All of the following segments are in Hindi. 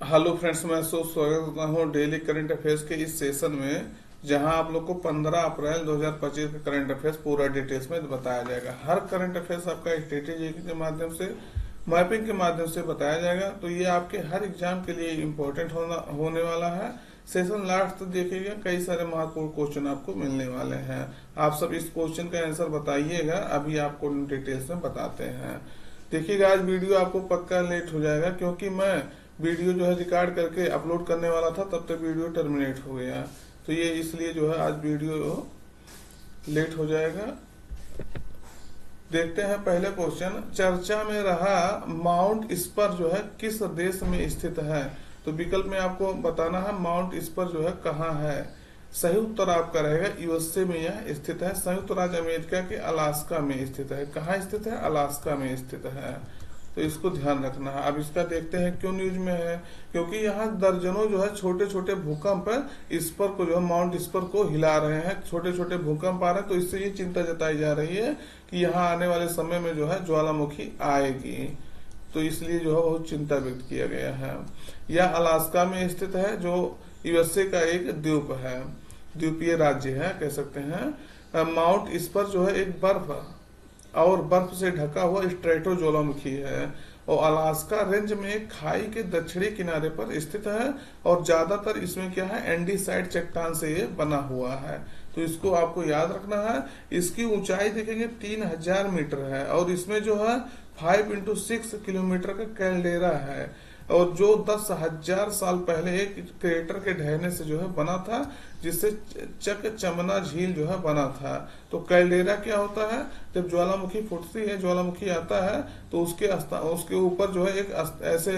हेलो फ्रेंड्स, मैं स्वागत करता हूँ डेली करंट अफेयर्स के इस सेशन में, जहां आप लोग को 15 अप्रैल 2025 का करंट अफेयर्स पूरा डिटेल्स में बताया जाएगा। हर करंट अफेयर्स आपका स्ट्रेटेजी के माध्यम से, मैपिंग के माध्यम से बताया जाएगा। तो ये आपके हर एग्जाम के लिए इम्पोर्टेंट होने वाला है। सेशन लास्ट तक देखिएगा, कई सारे महत्वपूर्ण क्वेश्चन आपको मिलने वाले हैं। आप सब इस क्वेश्चन का आंसर बताइएगा, अभी आपको डिटेल्स में बताते हैं। देखिएगा, आज वीडियो आपको पक्का लेट हो जाएगा, क्योंकि मैं वीडियो जो है रिकॉर्ड करके अपलोड करने वाला था, तब तक वीडियो टर्मिनेट हो गया। तो ये इसलिए जो है आज वीडियो लेट हो जाएगा। देखते हैं पहले क्वेश्चन। चर्चा में रहा माउंट स्पर जो है किस देश में स्थित है? तो विकल्प में आपको बताना है माउंट स्पर जो है कहाँ है। सही उत्तर आपका रहेगा यूएसए में यह स्थित है। संयुक्त राज्य अमेरिका के अलास्का में स्थित है। कहाँ स्थित है? अलास्का में स्थित है। तो इसको ध्यान रखना है। अब इसका देखते हैं क्यों न्यूज में है। क्योंकि यहाँ दर्जनों जो है छोटे छोटे भूकंप स्पर को जो है माउंट स्पर को हिला रहे हैं। छोटे छोटे भूकंप आ रहे हैं, तो इससे ये चिंता जताई जा रही है कि यहाँ आने वाले समय में जो है ज्वालामुखी आएगी। तो इसलिए जो है बहुत चिंता व्यक्त किया गया है। यह अलास्का में स्थित है, जो यूएसए का एक द्वीप है, द्वीपीय राज्य है कह सकते हैं। माउंट स्पर जो है एक बर्फ से ढका हुआ स्ट्रेटो ज्वालामुखी है, और अलास्का रेंज में एक खाई के दक्षिणी किनारे पर स्थित है। और ज्यादातर इसमें क्या है, एंडीसाइड चट्टान से ये बना हुआ है। तो इसको आपको याद रखना है। इसकी ऊंचाई देखेंगे 3000 मीटर है, और इसमें जो है 5x6 किलोमीटर का कैल्डेरा है, और जो 10,000 साल पहले एक क्रेटर के ढहने से जो है बना था, जिससे चमना झील जो है बना था। तो कैल्डेरा क्या होता है? जब ज्वालामुखी फूटती है, ज्वालामुखी आता है, तो उसके ऊपर जो है एक ऐसे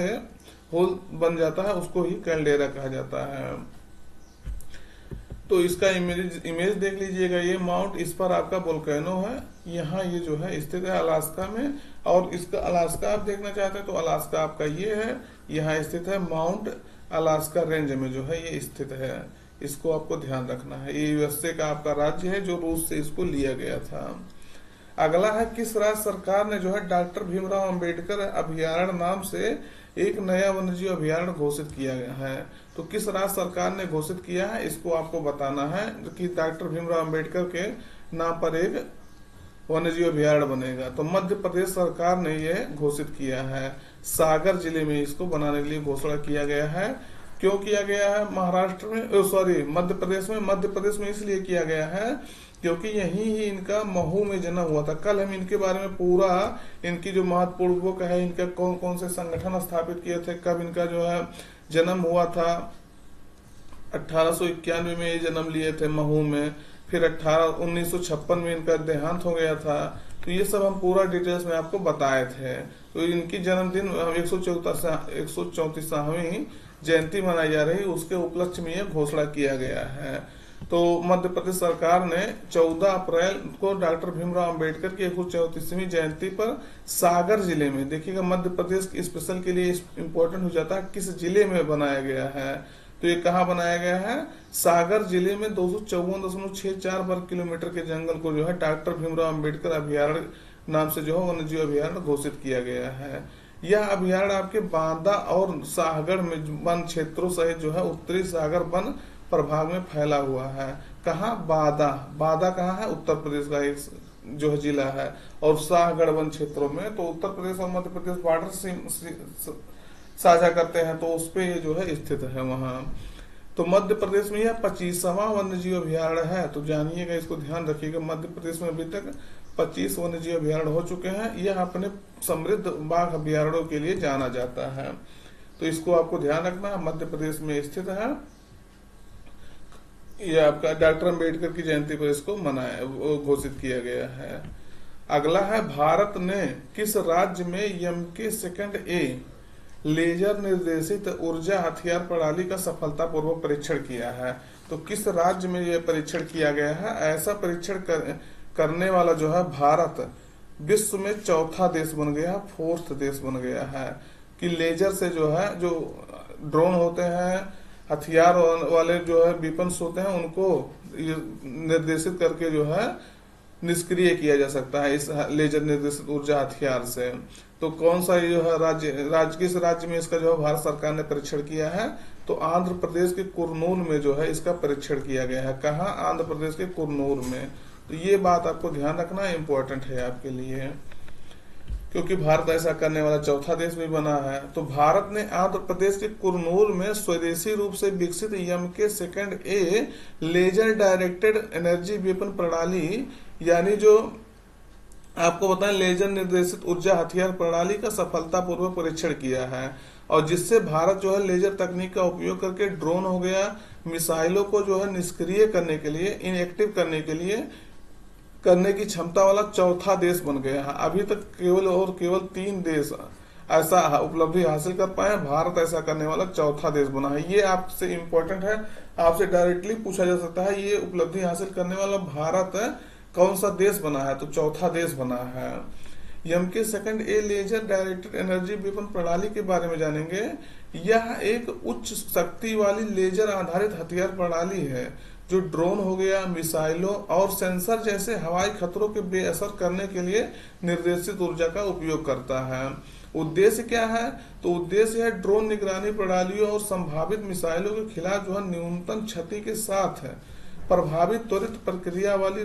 होल बन जाता है, उसको ही कैल्डेरा कहा जाता है। तो इसका इमेज देख लीजिएगा। ये माउंट स्पर आपका वोल्केनो है, यहाँ ये जो है स्थित है अलास्का में। और इसका अलास्का आप देखना चाहते हैं तो अलास्का आपका ये है, यहाँ स्थित है माउंट अलास्का रेंज में जो है ये स्थित है। इसको आपको ध्यान रखना है। ये यूएसए का आपका राज्य है, जो रूस से इसको लिया गया था। अगला है, किस राज्य सरकार ने जो है डॉक्टर भीमराव अंबेडकर अभयारण्य नाम से एक नया वन्यजीव अभयारण्य घोषित किया गया है? तो किस राज्य सरकार ने घोषित किया है, इसको आपको बताना है कि डॉक्टर भीमराव अंबेडकर के नाम पर एक वन्यजीव अभयारण्य बनेगा। तो मध्य प्रदेश सरकार ने यह घोषित किया है। सागर जिले में इसको बनाने के लिए घोषणा किया गया है। क्यों किया गया है महाराष्ट्र में, सॉरी मध्य प्रदेश में? मध्य प्रदेश में इसलिए किया गया है क्योंकि यही ही इनका महू में जन्म हुआ था। कल हम इनके बारे में पूरा, इनकी जो महत्वपूर्ण वो है, इनका कौन कौन से संगठन स्थापित किए थे, कब इनका जो है जन्म हुआ था। 1891 में ये जन्म लिए थे महू में। फिर 1956 में इनका देहांत हो गया था। तो ये सब हम पूरा डिटेल्स में आपको बताए थे। तो इनकी जन्मदिन 134वीं जयंती मनाई जा रही है, उसके उपलक्ष्य में यह घोषणा किया गया है। तो मध्य प्रदेश सरकार ने 14 अप्रैल को डॉक्टर भीमराव अंबेडकर की 134वीं जयंती पर सागर जिले में, देखिएगा मध्य प्रदेश स्पेशल के लिए इम्पोर्टेंट हो जाता है किस जिले में बनाया गया है। तो ये कहाँ बनाया गया है? सागर जिले में 254.64 वर्ग किलोमीटर के जंगल को जो है डॉक्टर भीमराव अंबेडकर अभयारण्य नाम से जो है वन्यजीव अभयारण्य घोषित किया गया है। यह अभयारण्य आपके बांदा और साहगढ़ में वन क्षेत्रों सहित जो है उत्तरी सागर वन प्रभाग में फैला हुआ है। कहाँ? बादा कहाँ है? उत्तर प्रदेश का एक जो है जिला है। और शाहगढ़ वन क्षेत्रों में, तो उत्तर प्रदेश और मध्य प्रदेश बॉर्डर साझा करते हैं, तो उस पे ये जो है स्थित है वहाँ। तो मध्य प्रदेश में यह 25वां वन्यजीव अभयारण्य है। तो जानिएगा, इसको ध्यान रखिएगा। मध्य प्रदेश में अभी तक 25 वन्यजीव अभयारण्य हो चुके हैं। यह अपने समृद्ध बाघ अभयारण्यों के लिए जाना जाता है। तो इसको आपको ध्यान रखना है, मध्य प्रदेश में स्थित है। यह आपका डॉक्टर अम्बेडकर की जयंती पर इसको मनाया, घोषित किया गया है। अगला है, भारत ने किस राज्य में MK2A लेजर निर्देशित ऊर्जा हथियार प्रणाली का सफलतापूर्वक परीक्षण किया है? तो किस राज्य में यह परीक्षण किया गया है? ऐसा परीक्षण करने वाला जो है भारत विश्व में चौथा देश बन गया, 4th देश बन गया है कि लेजर से जो है, जो ड्रोन होते हैं, हथियार वाले जो है वेपन्स होते हैं, उनको निर्देशित करके जो है निष्क्रिय किया जा सकता है इस लेजर निर्देशित ऊर्जा हथियार से। तो कौन सा ये जो है राज्य किस राज्य में इसका जो है भारत सरकार ने परीक्षण किया है? तो आंध्र प्रदेश के कुरनूल में जो है इसका परीक्षण किया गया है। कहाँ? आंध्र प्रदेश के कुरनूल में। तो ये बात आपको ध्यान रखना इम्पोर्टेंट है आपके लिए, क्योंकि भारत ऐसा करने वाला चौथा देश भी बना है। तो भारत ने आंध्र प्रदेश के कुरनूल में स्वदेशी रूप से विकसित MK2A laser directed energy weapon प्रणाली, यानी जो आपको बताएं लेजर निर्देशित ऊर्जा हथियार प्रणाली का सफलतापूर्वक परीक्षण किया है, और जिससे भारत जो है लेजर तकनीक का उपयोग करके ड्रोन हो गया, मिसाइलों को जो है निष्क्रिय करने के लिए, इनएक्टिव करने की क्षमता वाला चौथा देश बन गया है। अभी तक केवल 3 देश ऐसा उपलब्धि हासिल कर पाए, भारत ऐसा करने वाला चौथा देश बना है। ये आपसे इम्पोर्टेंट है, आपसे डायरेक्टली पूछा जा सकता है ये उपलब्धि हासिल करने वाला भारत कौन सा देश बना है? तो चौथा देश बना है। MK2A laser directed energy weapon प्रणाली के बारे में जानेंगे। यह एक उच्च शक्ति वाली लेजर आधारित हथियार प्रणाली है जो ड्रोन हो गया, मिसाइलों और सेंसर जैसे हवाई खतरों के बेअसर करने के लिए निर्देशित ऊर्जा का उपयोग करता है। उद्देश्य क्या है? तो उद्देश्य है ड्रोन निगरानी प्रणालियों और संभावित मिसाइलों के खिलाफ जो है न्यूनतम क्षति के साथ है प्रभावित त्वरित प्रक्रिया वाली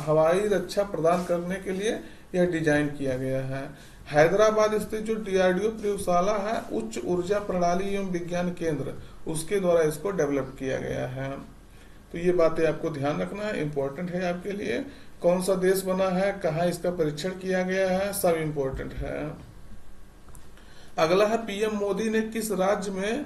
हवाई रक्षा प्रदान करने के लिए यह डिजाइन किया गया है। हैदराबाद स्थित जो DRDO प्रयोगशाला है, उच्च ऊर्जा प्रणाली एवं विज्ञान केंद्र, उसके द्वारा इसको डेवलप किया गया है। तो ये बातें आपको ध्यान रखना है, इम्पोर्टेंट है आपके लिए। कौन सा देश बना है, कहाँ इसका परीक्षण किया गया है, सब इम्पोर्टेंट है। अगला है PM मोदी ने किस राज्य में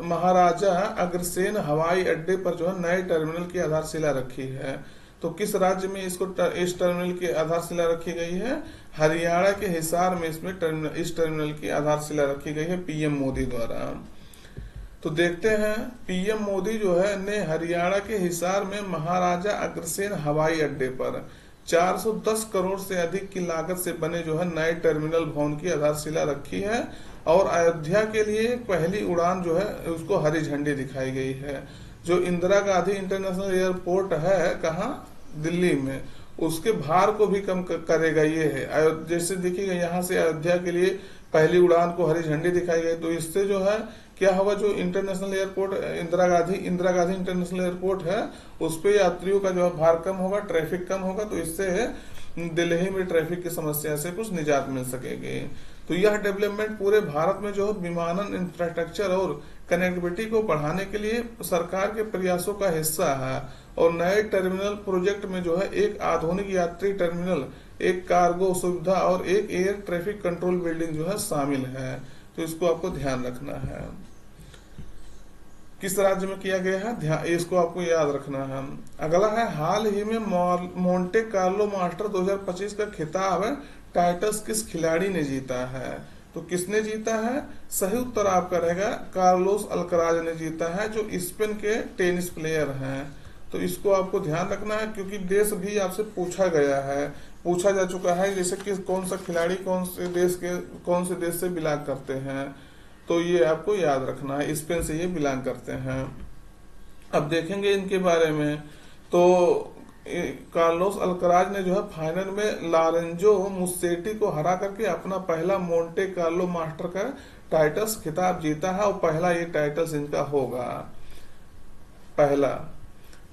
महाराजा अग्रसेन हवाई अड्डे पर जो है नए टर्मिनल की आधारशिला रखी है? तो किस राज्य में इस टर्मिनल की आधारशिला रखी गई है? हरियाणा के हिसार में इस टर्मिनल की आधारशिला रखी गई है PM मोदी द्वारा। तो देखते हैं, PM मोदी जो है ने हरियाणा के हिसार में महाराजा अग्रसेन हवाई अड्डे पर 410 करोड़ से अधिक की लागत से बने जो है नए टर्मिनल भवन की आधारशिला रखी है, और अयोध्या के लिए पहली उड़ान जो है उसको हरी झंडी दिखाई गई है। जो इंदिरा गांधी इंटरनेशनल एयरपोर्ट है, कहाँ? दिल्ली में, उसके भार को भी कम करेगा ये है। जैसे देखिएगा यहाँ से अयोध्या के लिए पहली उड़ान को हरी झंडी दिखाई गई, तो इससे जो है क्या होगा, जो international airport Indira Gandhi international airport है, उस पे यात्रियों का जो है भार कम होगा, ट्रैफिक कम होगा, तो इससे दिल्ली में ट्रैफिक की समस्या से कुछ निजात मिल सकेगी। तो यह डेवलपमेंट पूरे भारत में जो है विमानन इंफ्रास्ट्रक्चर और कनेक्टिविटी को बढ़ाने के लिए सरकार के प्रयासों का हिस्सा है। और नए टर्मिनल प्रोजेक्ट में जो है एक आधुनिक यात्री टर्मिनल, एक कार्गो सुविधा और एक एयर ट्रैफिक कंट्रोल बिल्डिंग जो है शामिल है। तो इसको आपको ध्यान रखना है। किस राज्य में किया गया है, इसको आपको याद रखना है। अगला है, हाल ही में मोंटे कार्लो मास्टर 2025 का खिताब टाइटस किस खिलाड़ी ने जीता है? तो किसने जीता है? सही उत्तर आपका रहेगा कार्लोस अल्कराज ने जीता है, जो स्पेन के टेनिस प्लेयर हैं। तो इसको आपको ध्यान रखना है, क्योंकि देश भी आपसे पूछा जा चुका है, जैसे कि कौन सा खिलाड़ी कौन से देश से बिलोंग करते हैं। तो ये आपको याद रखना है, स्पेन से ये बिलोंग करते हैं। अब देखेंगे इनके बारे में। तो कार्लोस अल्कराज ने जो है फाइनल में लॉरेंजो मुसेटी को हरा करके अपना पहला मोंटे कार्लो मास्टर का टाइटल्स खिताब जीता है, और पहला ये टाइटल्स इनका होगा। पहला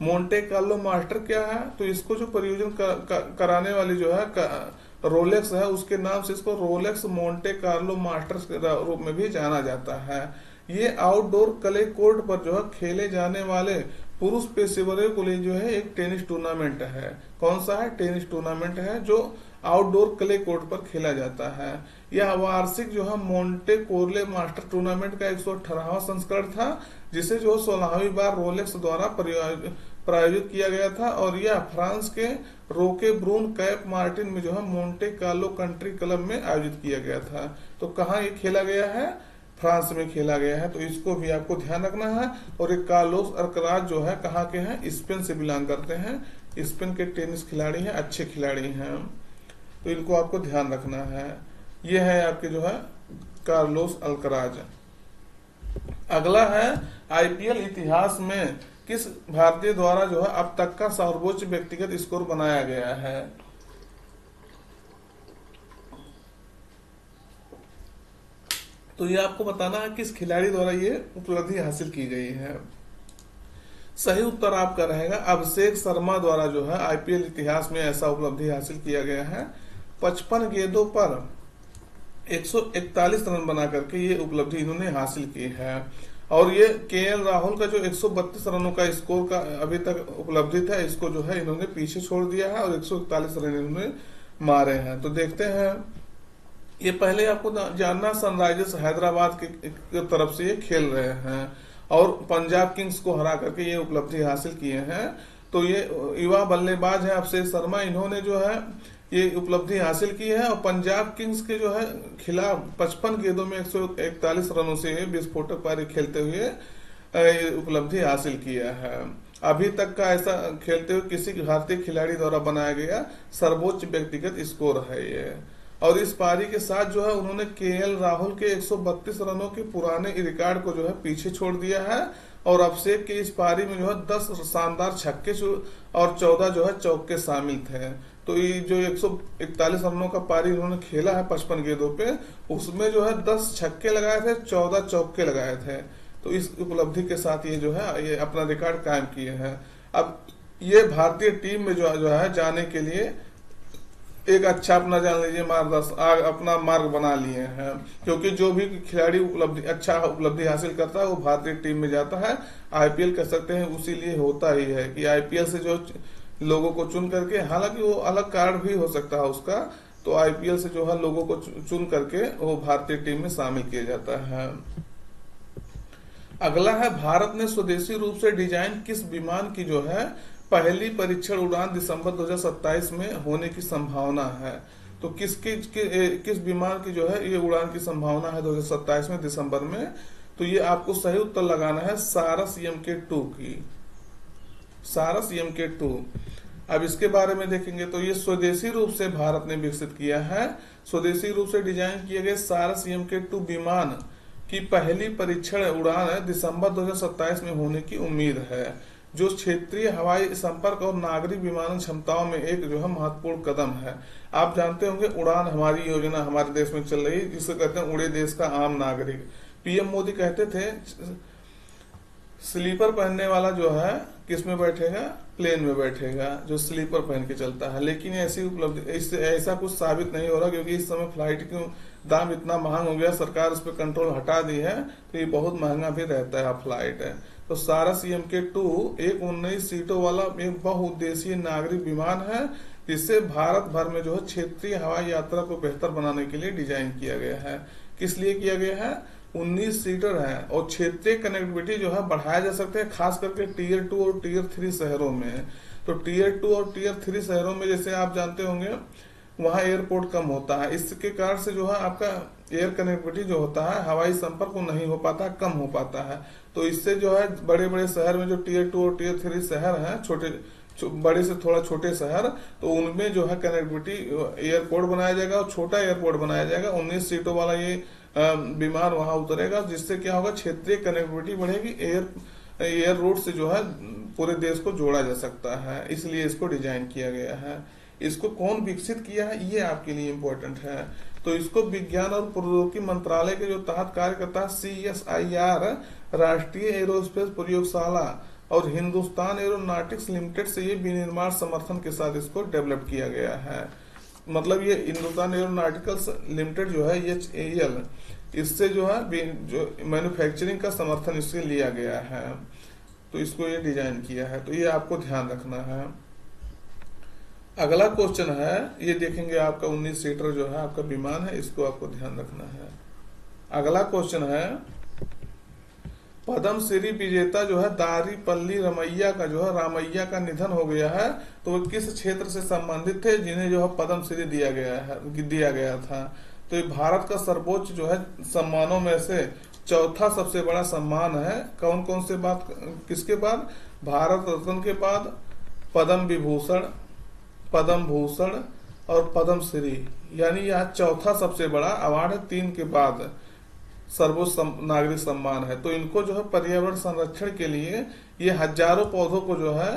मोंटे कार्लो मास्टर क्या है? तो इसको जो परियोजन कराने वाली जो है रोलेक्स है, उसके नाम से इसको रोलेक्स मोंटे कार्लो मास्टर्स के रूप में भी जाना जाता है। ये आउटडोर क्ले कोर्ट पर जो है खेले जाने वाले पुरुष पेशेवरों के लिए जो है एक टेनिस टूर्नामेंट है। कौन सा है? टेनिस टूर्नामेंट है जो आउटडोर क्ले कोर्ट पर खेला जाता है। यह वार्षिक जो है मोंटे कार्लो मास्टर टूर्नामेंट का 118वां संस्करण था, जिसे जो 16वीं बार रोलेक्स द्वारा प्रायोजित किया गया था, और यह फ्रांस के रोके ब्रून कैप मार्टिन में जो है मोंटे कार्लो कंट्री क्लब में आयोजित किया गया था। तो कहाँ ये खेला गया है? फ्रांस में खेला गया है। तो इसको भी आपको ध्यान रखना है। और ये कार्लोस अल्कराज जो है कहाँ के हैं? स्पेन से बिलोंग करते हैं। स्पेन के टेनिस खिलाड़ी हैं, अच्छे खिलाड़ी हैं, तो इनको आपको ध्यान रखना है। ये है आपके जो है कार्लोस अल्कराज। अगला है, IPL इतिहास में किस भारतीय द्वारा जो है अब तक का सर्वोच्च व्यक्तिगत स्कोर बनाया गया है? तो ये आपको बताना है किस खिलाड़ी द्वारा ये उपलब्धि हासिल की गई है। सही उत्तर आपका रहेगा अभिषेक शर्मा द्वारा जो है आईपीएल इतिहास में ऐसा उपलब्धि हासिल किया गया है। 55 गेंदों पर 141 रन बना करके ये उपलब्धि इन्होंने हासिल की है। और ये केएल राहुल का जो 132 रनों का स्कोर का अभी तक उपलब्धि था, इसको जो है इन्होंने पीछे छोड़ दिया है और 141 रन इन्होंने मारे हैं। तो देखते हैं, ये पहले आपको जानना, सनराइजर्स हैदराबाद की तरफ से ये खेल रहे हैं और पंजाब किंग्स को हरा करके ये उपलब्धि हासिल किए हैं। तो ये युवा बल्लेबाज है अभिषेक शर्मा, इन्होंने जो है ये उपलब्धि हासिल की है और पंजाब किंग्स के जो है खिलाफ 55 गेंदों में 141 रनों से विस्फोटक पारी खेलते हुए उपलब्धि हासिल किया है। अभी तक का ऐसा खेलते हुए किसी भारतीय खिलाड़ी द्वारा बनाया गया सर्वोच्च व्यक्तिगत स्कोर है ये। और इस पारी के साथ जो है उन्होंने केएल राहुल के 132 रनों के पुराने रिकॉर्ड को जो है पीछे छोड़ दिया है। और अभिषेक के इस पारी में जो है 10 शानदार छक्के और 14 जो है चौके शामिल थे। तो ये जो 141 रनों का पारी उन्होंने खेला है 55 गेंदों पे, उसमें जो है 10 छक्के लगाए थे, 14 चौके लगाए थे। तो इस उपलब्धि के साथ ये जो है ये अपना रिकॉर्ड कायम किए हैं। अब ये भारतीय टीम में जो है जाने के लिए एक अच्छा अपना जान लीजिए अपना मार्ग बना लिए हैं, क्योंकि जो भी खिलाड़ी अच्छा उपलब्धि हासिल करता है वो भारतीय टीम में जाता है। आईपीएल कह सकते हैं उसी लिए होता ही है कि आईपीएल से जो लोगों को चुन करके, हालांकि वो अलग कार्ड भी हो सकता है उसका, तो आईपीएल से जो है लोगों को चुन करके वो भारतीय टीम में शामिल किया जाता है। अगला है, भारत ने स्वदेशी रूप से डिजाइन किस विमान की जो है पहली परीक्षण उड़ान दिसंबर 2027 में होने की संभावना है? तो किस विमान की जो है ये उड़ान की संभावना है 2027 में दिसंबर में? तो ये आपको सही उत्तर लगाना है सारस MK2 की, सारस MK2। अब इसके बारे में देखेंगे तो ये स्वदेशी रूप से भारत ने विकसित किया है। स्वदेशी रूप से डिजाइन किए गए सारस MK2 विमान की पहली परीक्षण उड़ान दिसंबर 2027 में होने की उम्मीद है, जो क्षेत्रीय हवाई संपर्क और नागरिक विमानन क्षमताओं में एक जो है महत्वपूर्ण कदम है। आप जानते होंगे उड़ान हमारी योजना हमारे देश में चल रही है, जिसे कहते हैं उड़े देश का आम नागरिक। पीएम मोदी कहते थे स्लीपर पहनने वाला जो है किस में बैठेगा? प्लेन में बैठेगा, जो स्लीपर पहन के चलता है। लेकिन ऐसी उपलब्धि ऐसा कुछ साबित नहीं हो रहा, क्योंकि इस समय फ्लाइट के दाम इतना महंगा हो गया, सरकार उस पर कंट्रोल हटा दी है, तो ये बहुत महंगा भी रहता है फ्लाइट है। तो सारस MK2 एक 19 सीटों वाला एक बहुउद्देशीय नागरिक विमान है, जिससे भारत भर में जो है क्षेत्रीय हवाई यात्रा को बेहतर बनाने के लिए डिजाइन किया गया है। किस लिए किया गया है? 19 सीटर है और क्षेत्रीय कनेक्टिविटी जो है बढ़ाया जा सकता है, खास करके Tier 2 और Tier 3 शहरों में। तो Tier 2 और Tier 3 शहरों में जैसे आप जानते होंगे वहाँ एयरपोर्ट कम होता है, इसके कारण से जो है आपका एयर कनेक्टिविटी जो होता है हवाई संपर्क वो नहीं हो पाता, कम हो पाता है। तो इससे जो है बड़े बड़े शहर में जो Tier 2 और Tier 3 शहर हैं, बड़े से थोड़ा छोटे शहर, तो उनमें जो है कनेक्टिविटी एयरपोर्ट बनाया जाएगा और छोटा एयरपोर्ट बनाया जाएगा। 19 सीटों वाला ये विमान वहां उतरेगा, जिससे क्या होगा क्षेत्रीय कनेक्टिविटी बढ़ेगी, एयर रोड से जो है पूरे देश को जोड़ा जा सकता है, इसलिए इसको डिजाइन किया गया है। इसको कौन विकसित किया है ये आपके लिए इम्पोर्टेंट है। तो इसको विज्ञान और प्रौद्योगिकी मंत्रालय के जो तहत कार्य करता है CSIR, राष्ट्रीय एरोस्पेस प्रयोगशाला और हिंदुस्तान एरोनॉटिक्स लिमिटेड से ये विनिर्माण समर्थन के साथ इसको डेवलप किया गया है। मतलब ये हिंदुस्तान एरोनॉटिकल्स लिमिटेड जो है HAL, इससे जो है जो मैन्युफैक्चरिंग का समर्थन इससे लिया गया है, तो इसको ये डिजाइन किया है। तो ये आपको ध्यान रखना है। अगला क्वेश्चन है, ये देखेंगे आपका 19 सीटर जो है आपका विमान है, इसको आपको ध्यान रखना है। अगला क्वेश्चन है, पद्म श्री विजेता जो है दारीपल्ली रमैया का जो है रामैया का निधन हो गया है, तो वो किस क्षेत्र से संबंधित थे जिन्हें जो है पद्म श्री दिया गया था? तो ये भारत का सर्वोच्च जो है सम्मानों में से चौथा सबसे बड़ा सम्मान है। कौन कौन से बात किसके बाद? भारत रत्न के बाद पद्म विभूषण, पद्म भूषण और पद्म श्री, यानी यह चौथा सबसे बड़ा अवार्ड है 3 के बाद। सर्वोच्च नागरिक सम्मान है। तो इनको जो है पर्यावरण संरक्षण के लिए ये हजारों पौधों को जो है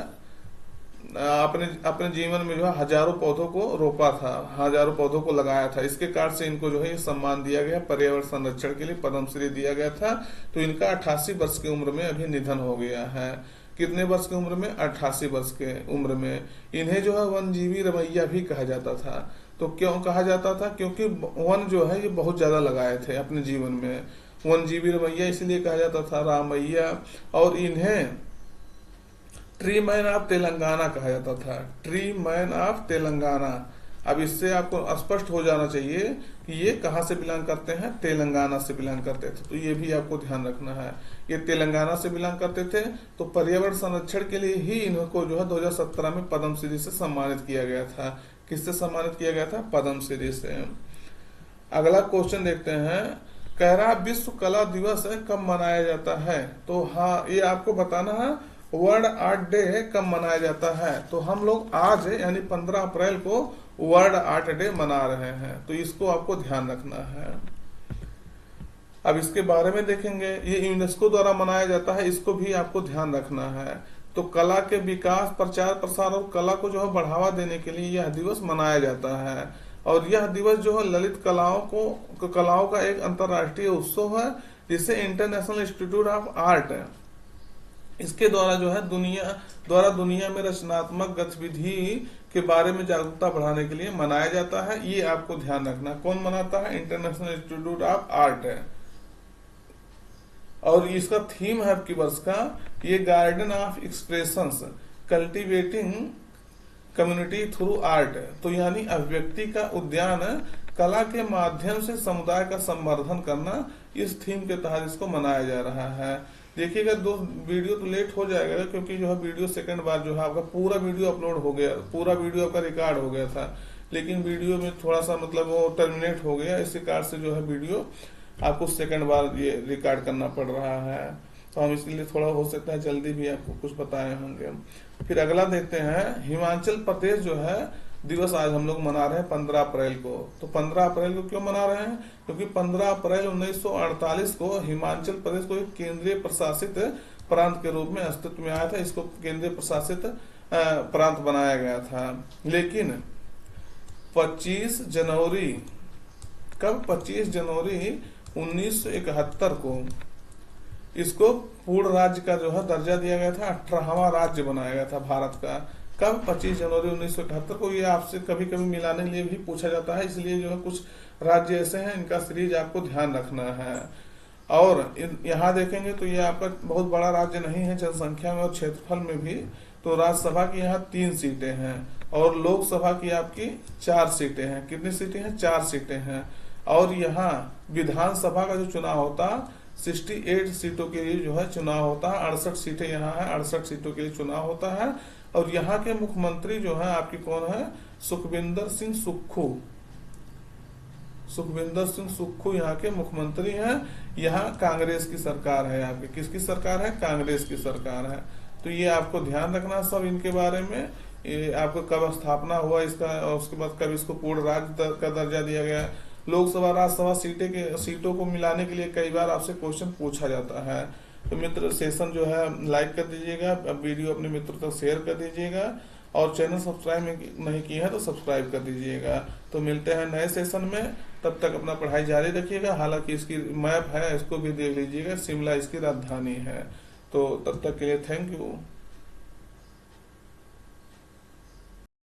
अपने अपने जीवन में जो है हजारों पौधों को रोपा था, हजारों पौधों को लगाया था। इसके कारण से इनको जो है ये सम्मान दिया गया, पर्यावरण संरक्षण के लिए पद्मश्री दिया गया था। तो इनका 88 वर्ष की उम्र में अभी निधन हो गया है। कितने वर्ष की उम्र में? 88 वर्ष के उम्र में। इन्हें जो है वनजीवी रमैया भी कहा जाता था। तो क्यों कहा जाता था? क्योंकि वन जो है ये बहुत ज्यादा लगाए थे अपने जीवन में। वनजीवी रमैया इसलिए कहा जाता था, रामैया। और इन्हें ट्री मैन ऑफ तेलंगाना कहा जाता था, ट्री मैन ऑफ तेलंगाना। अब इससे आपको स्पष्ट हो जाना चाहिए कि ये कहाँ से बिलोंग करते हैं, तेलंगाना से बिलोंग करते थे। तो ये भी आपको ध्यान रखना है, ये तेलंगाना से बिलोंग करते थे। तो पर्यावरण संरक्षण के लिए ही इनको जो है 2017 में पद्मश्री से सम्मानित किया गया था। किससे सम्मानित किया गया था? पद्मश्री से। अगला क्वेश्चन देखते हैं, कह रहा विश्व कला दिवस कब मनाया जाता है? तो हाँ, ये आपको बताना है वर्ल्ड आर्ट डे कब मनाया जाता है। तो हम लोग आज यानी 15 अप्रैल को वर्ल्ड आर्ट डे मना रहे हैं। तो इसको आपको ध्यान रखना है। अब इसके बारे में देखेंगे, ये यूनेस्को द्वारा मनाया जाता है, इसको भी आपको ध्यान रखना है। तो कला के विकास, प्रचार प्रसार और कला को जो है बढ़ावा देने के लिए यह दिवस मनाया जाता है। और यह दिवस जो है ललित कलाओं का एक अंतर्राष्ट्रीय उत्सव है, जिसे इंटरनेशनल इंस्टीट्यूट ऑफ आर्ट इसके द्वारा जो है दुनिया में रचनात्मक गतिविधि के बारे में जागरूकता बढ़ाने के लिए मनाया जाता है। ये आपको ध्यान रखना। कौन मनाता है? इंटरनेशनल इंस्टीट्यूट ऑफ आर्ट है। और इसका थीम है आपकी वर्ष का, ये garden of expressions cultivating community through art. तो यानी अभिव्यक्ति का उद्यान, कला के माध्यम से समुदाय का संवर्धन करना, इस थीम के तहत इसको मनाया जा रहा है। देखिएगा, दो वीडियो तो लेट हो जाएगा क्योंकि जो है वीडियो सेकंड बार जो है आपका पूरा वीडियो अपलोड हो गया, पूरा वीडियो आपका रिकॉर्ड हो गया था, लेकिन वीडियो में थोड़ा सा मतलब वो टर्मिनेट हो गया। इसी कारण से जो है वीडियो आपको सेकंड बार ये रिकॉर्ड करना पड़ रहा है। तो हम इसलिए थोड़ा हो सकता है जल्दी भी आपको कुछ बताए होंगे। फिर अगला देखते हैं, हिमाचल प्रदेश जो है दिवस आज हम लोग मना रहे हैं 15 अप्रैल को। तो 15 अप्रैल को क्यों मना रहे हैं? क्योंकि 15 अप्रैल 1948 को हिमाचल प्रदेश को एक केंद्रीय प्रशासित प्रांत के रूप में अस्तित्व में आया था। इसको केंद्रीय प्रशासित प्रांत बनाया गया था। लेकिन 25 जनवरी 1971 को इसको पूर्ण राज्य का जो है दर्जा दिया गया था, 18वां राज्य बनाया गया था भारत का। कब? 25 जनवरी 1971 को। ये आपसे कभी कभी मिलाने के लिए भी पूछा जाता है, इसलिए जो है कुछ राज्य ऐसे हैं इनका सीरीज आपको ध्यान रखना है। और यहाँ देखेंगे तो ये आपका बहुत बड़ा राज्य नहीं है जनसंख्या में और क्षेत्रफल में भी। तो राज्यसभा की यहाँ 3 सीटें हैं और लोकसभा की आपकी 4 सीटें हैं। कितनी सीटें हैं? 4 सीटें हैं। और यहाँ विधानसभा का जो चुनाव होता 68 सीटों के लिए जो है चुनाव होता है। 68 सीटें यहाँ है, 68 सीटों के लिए चुनाव होता है। और यहाँ के मुख्यमंत्री जो है आपकी कौन है? सुखविंदर सिंह सुक्खू। सुखविंदर सिंह सुक्खू यहाँ के मुख्यमंत्री हैं। यहाँ कांग्रेस की सरकार है। आपकी किसकी सरकार है? कांग्रेस की सरकार है। तो ये आपको ध्यान रखना सब इनके बारे में। ये आपको कब स्थापना हुआ इसका, और उसके बाद कब इसको पूर्ण राज्य का दर्जा दिया गया। लोकसभा राज्यसभा सीटों को मिलाने के लिए कई बार आपसे क्वेश्चन पूछा जाता है। तो मित्र, सेशन जो है लाइक कर दीजिएगा, वीडियो अपने मित्रों तक शेयर कर दीजिएगा और चैनल सब्सक्राइब नहीं किया है तो सब्सक्राइब कर दीजिएगा। तो मिलते हैं नए सेशन में, तब तक अपना पढ़ाई जारी रखिएगा। हालांकि इसकी मैप है, इसको भी देख लीजिएगा, शिमला इसकी राजधानी है। तो तब तक के लिए थैंक यू।